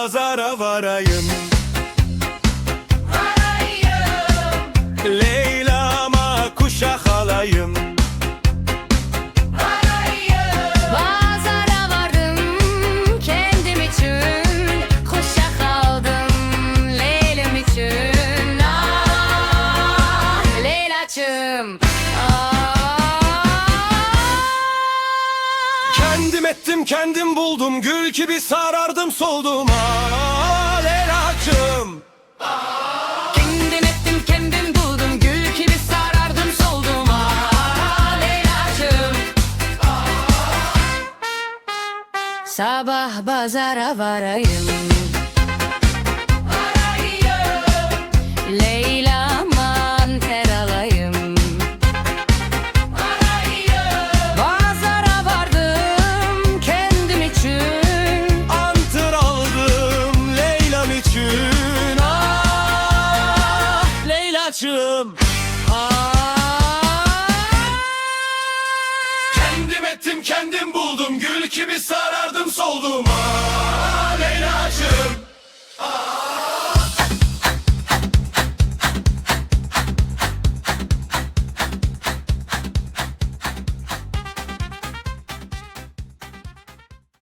pazara varayım. Leyla'ma kuşak alayım. Pazara vardım kendim için, kuşak aldım Leyla'm için. Ah Leyla'cığım, Kendim ettim kendim buldum, gül gibi sarardım soldum. Leyla'cığım. kendim ettim kendim buldum, gül gibi sarardım soldum. Ah Leyla'cığım. Sabah pazara varayım, Leyla'ma ter alayım. Pazara vardım kendim için, Antır aldım Leyla'm için. Leyla'cığım. Kendim ettim kendim buldum, gül gibi sarardım soldum.